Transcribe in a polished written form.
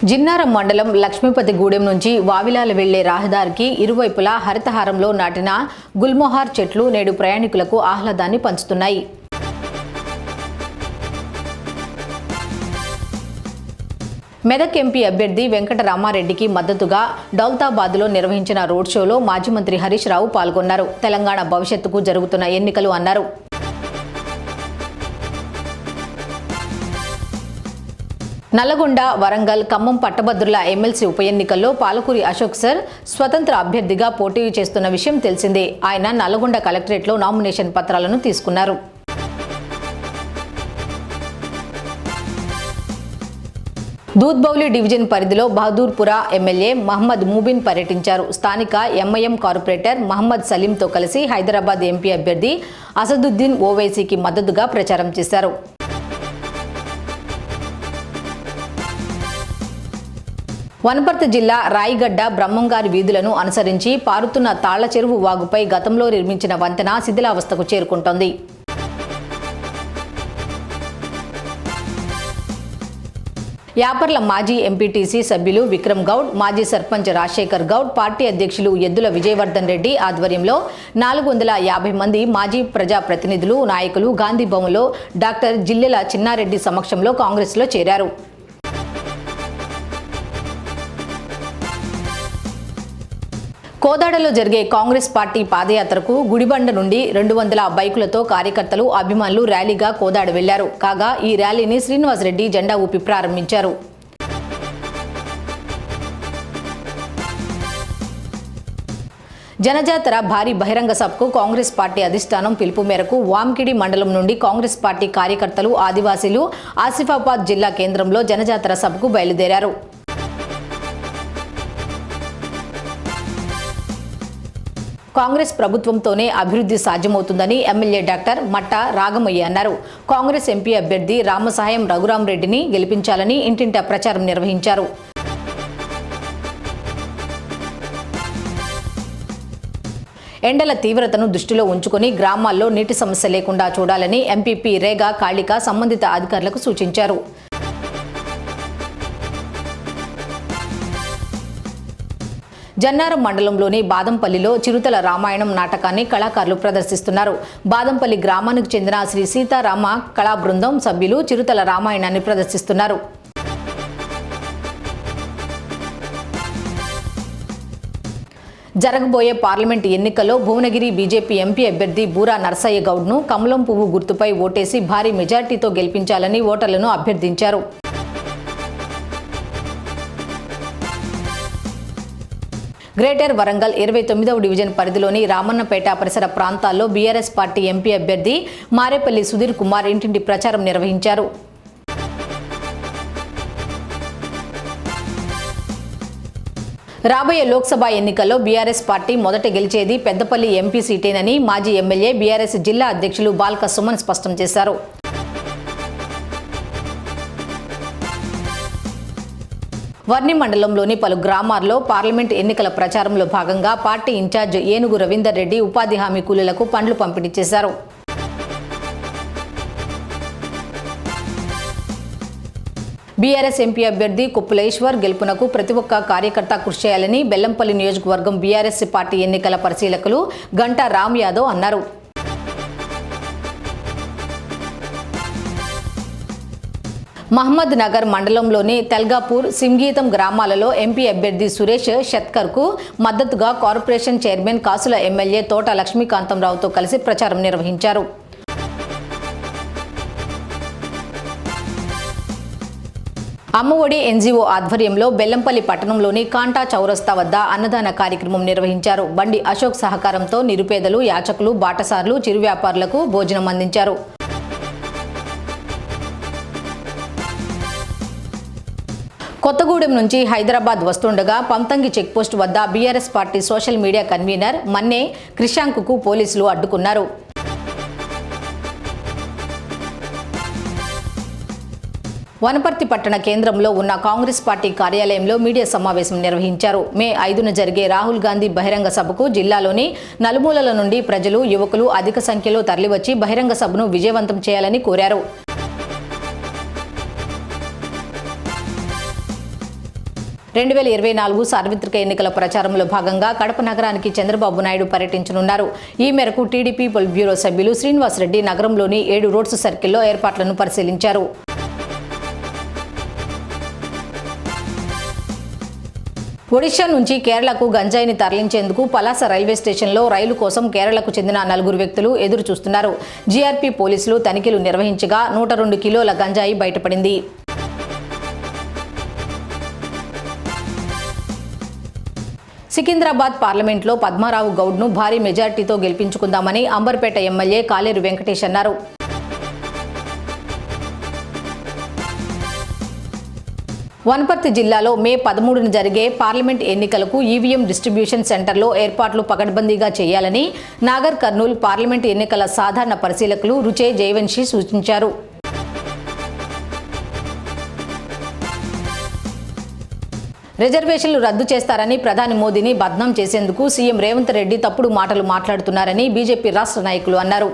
జిన్నారం మండలం లక్ష్మీపతిగూడెం నుంచి వావిలాల వెళ్లే రహదారికి ఇరువైపులా హరితహారంలో నాటిన గుల్మోహార్ చెట్లు నేడు ప్రయాణికులకు ఆహ్లాదాన్ని పంచుతున్నాయి. మెదక్ ఎంపీ అభ్యర్థి వెంకటరామారెడ్డికి మద్దతుగా దౌలతాబాద్లో నిర్వహించిన రోడ్ షోలో మాజీ మంత్రి హరీష్ రావు పాల్గొన్నారు. తెలంగాణ భవిష్యత్తుకు జరుగుతున్న ఎన్నికలు అన్నారు. నల్లగొండ, వరంగల్, ఖమ్మం పట్టభద్రుల ఎమ్మెల్సీ ఉప ఎన్నికల్లో పాలకూరి అశోక్ సర్ స్వతంత్ర అభ్యర్థిగా పోటీ చేస్తున్న విషయం తెలిసిందే. ఆయన నల్లగొండ కలెక్టరేట్లో నామినేషన్ పత్రాలను తీసుకున్నారు. దూద్బౌలి డివిజన్ పరిధిలో బహదూర్పురా ఎమ్మెల్యే మహమ్మద్ మూబిన్ పర్యటించారు. స్థానిక ఎంఐఎం కార్పొరేటర్ మహమ్మద్ సలీంతో కలిసి హైదరాబాద్ ఎంపీ అభ్యర్థి అసదుద్దీన్ ఓవైసీకి మద్దతుగా ప్రచారం చేశారు. వనపర్తి జిల్లా రాయిగడ్డ బ్రహ్మంగారి వీధులను అనుసరించి పారుతున్న తాళ్ల చెరువు వాగుపై గతంలో నిర్మించిన వంతెన శిథిలావస్థకు చేరుకుంటోంది. యాపర్ల మాజీ ఎంపీటీసీ సభ్యులు విక్రమ్ గౌడ్, మాజీ సర్పంచ్ రాజశేఖర్ గౌడ్, పార్టీ అధ్యక్షులు ఎద్దుల విజయవర్ధన్ రెడ్డి ఆధ్వర్యంలో 450 మంది మాజీ ప్రజాప్రతినిధులు, నాయకులు గాంధీ భవన్లో డాక్టర్ జిల్లెల చిన్నారెడ్డి సమక్షంలో కాంగ్రెస్లో చేరారు. కోదాడలో జరిగే కాంగ్రెస్ పార్టీ పాదయాత్రకు గుడిబండ నుండి 200 బైకులతో కార్యకర్తలు, అభిమానులు ర్యాలీగా కోదాడ వెళ్లారు. కాగా ఈ ర్యాలీని శ్రీనివాసరెడ్డి జెండా ఊపి ప్రారంభించారు. జనజాతర భారీ బహిరంగ సభకు కాంగ్రెస్ పార్టీ అధిష్టానం పిలుపు మేరకు వాంకిడి మండలం నుండి కాంగ్రెస్ పార్టీ కార్యకర్తలు, ఆదివాసీలు ఆసిఫాబాద్ జిల్లా కేంద్రంలో జనజాతర సభకు బయలుదేరారు. కాంగ్రెస్ ప్రభుత్వంతోనే అభివృద్ధి సాధ్యమవుతుందని ఎమ్మెల్యే డాక్టర్ మట్టా రాగమయ్య అన్నారు. కాంగ్రెస్ ఎంపీ అభ్యర్థి రామసాయం రఘురామరెడ్డిని గెలిపించాలని ఇంటింటా ప్రచారం నిర్వహించారు. ఎండల తీవ్రతను దృష్టిలో ఉంచుకుని గ్రామాల్లో నీటి సమస్య లేకుండా చూడాలని ఎంపీపీ రేగా కాళిక సంబంధిత అధికారులకు సూచించారు. జన్నారం మండలంలోని బాదంపల్లిలో చిరుతల రామాయణం నాటకాన్ని కళాకారులు ప్రదర్శిస్తున్నారు. బాదంపల్లి గ్రామానికి చెందిన శ్రీ సీతారామ కళా బృందం సభ్యులు చిరుతల రామాయణాన్ని ప్రదర్శిస్తున్నారు. జరగబోయే పార్లమెంటు ఎన్నికల్లో భువనగిరి బీజేపీ ఎంపీ అభ్యర్థి బూరా నరసయ్య గౌడ్ను కమలం పువ్వు గుర్తుపై ఓటేసి భారీ మెజార్టీతో గెలిపించాలని ఓటర్లను అభ్యర్థించారు. గ్రేటర్ వరంగల్ 29వ డివిజన్ పరిధిలోని రామన్నపేట పరిసర ప్రాంతాల్లో బీఆర్ఎస్ పార్టీ ఎంపీ అభ్యర్థి మారేపల్లి సుధీర్ కుమార్ ఇంటింటి ప్రచారం నిర్వహించారు. రాబోయే లోక్సభ ఎన్నికల్లో బీఆర్ఎస్ పార్టీ మొదట గెలిచేది పెద్దపల్లి ఎంపీ సీటేనని మాజీ ఎమ్మెల్యే బీఆర్ఎస్ జిల్లా అధ్యక్షులు బాల్క సుమన్ స్పష్టం చేశారు. వర్ణి మండలంలోని పలు గ్రామాల్లో పార్లమెంట్ ఎన్నికల ప్రచారంలో భాగంగా పార్టీ ఇన్ఛార్జ్ ఏనుగు రవీందర్ రెడ్డి ఉపాధి హామీ కూలీలకు పండ్లు పంపిణీ చేశారు. బీఆర్ఎస్ ఎంపీ అభ్యర్థి కుప్పలేశ్వర్ గెలుపునకు ప్రతి ఒక్క కార్యకర్త కృషి చేయాలని బెల్లంపల్లి నియోజకవర్గం బీఆర్ఎస్ పార్టీ ఎన్నికల పరిశీలకులు గంటా రామ్ యాదవ్ అన్నారు. మహమ్మద్ నగర్ మండలంలోని తెల్గాపూర్, సింగీతం గ్రామాలలో ఎంపీ అభ్యర్థి సురేష్ షెత్కర్కు మద్దతుగా కార్పొరేషన్ చైర్మన్ కాసుల ఎమ్మెల్యే తోట లక్ష్మీకాంతంరావుతో కలిసి ప్రచారం నిర్వహించారు. అమ్మఒడి ఎన్జీఓ ఆధ్వర్యంలో బెల్లంపల్లి పట్టణంలోని కాంటా చౌరస్తా వద్ద అన్నదాన కార్యక్రమం నిర్వహించారు. బండి అశోక్ సహకారంతో నిరుపేదలు, యాచకులు, బాటసార్లు, చిరు వ్యాపారులకు భోజనం అందించారు. కొత్తగూడెం నుంచి హైదరాబాద్ వస్తుండగా పంతంగి చెక్పోస్ట్ వద్ద BRS party social media convener Manne క్రిషాంక్కు పోలీసులు అడ్డుకున్నారు. వనపర్తి పట్టణ కేంద్రంలో ఉన్న కాంగ్రెస్ పార్టీ కార్యాలయంలో మీడియా సమావేశం నిర్వహించారు. మే 5న జరిగే రాహుల్ గాంధీ బహిరంగ సభకు జిల్లాలోని నలుమూలల నుండి ప్రజలు, యువకులు అధిక సంఖ్యలో తరలివచ్చి బహిరంగ సభను విజయవంతం చేయాలని కోరారు. 2024 సార్వత్రిక ఎన్నికల ప్రచారంలో భాగంగా కడప నగరానికి చంద్రబాబు నాయుడు పర్యటించనున్నారు. ఈ మేరకు టీడీపీ పొలిట్ బ్యూరో సభ్యులు శ్రీనివాసరెడ్డి నగరంలోని 7 రోడ్స్ సర్కిల్లో ఏర్పాట్లను పరిశీలించారు. ఒడిషా నుంచి కేరళకు గంజాయిని తరలించేందుకు పలాస రైల్వే స్టేషన్లో రైలు కోసం కేరళకు చెందిన 4 వ్యక్తులు ఎదురు చూస్తున్నారు. జీఆర్పీ పోలీసులు తనిఖీలు నిర్వహించగా 102 కిలోల గంజాయి బయటపడింది. సికింద్రాబాద్ పార్లమెంట్లో పద్మారావు గౌడ్ను భారీ మెజార్టీతో గెలిపించుకుందామని అంబర్పేట ఎమ్మెల్యే కాలేరు వెంకటేష్ అన్నారు. వనపర్తి జిల్లాలో మే 13న జరిగే పార్లమెంట్ ఎన్నికలకు ఈవీఎం డిస్ట్రిబ్యూషన్ సెంటర్లో ఏర్పాట్లు పకడ్బందీగా చేయాలని నాగర్ కర్నూల్ పార్లమెంట్ ఎన్నికల సాధారణ పరిశీలకులు రుచే జయవంశీ సూచించారు. రిజర్వేషన్లు రద్దు చేస్తారని ప్రధాని మోదీని బద్నాం చేసేందుకు సీఎం రేవంత్ రెడ్డి తప్పుడు మాటలు మాట్లాడుతున్నారని బీజేపీ రాష్ట్ర నాయకులు అన్నారు.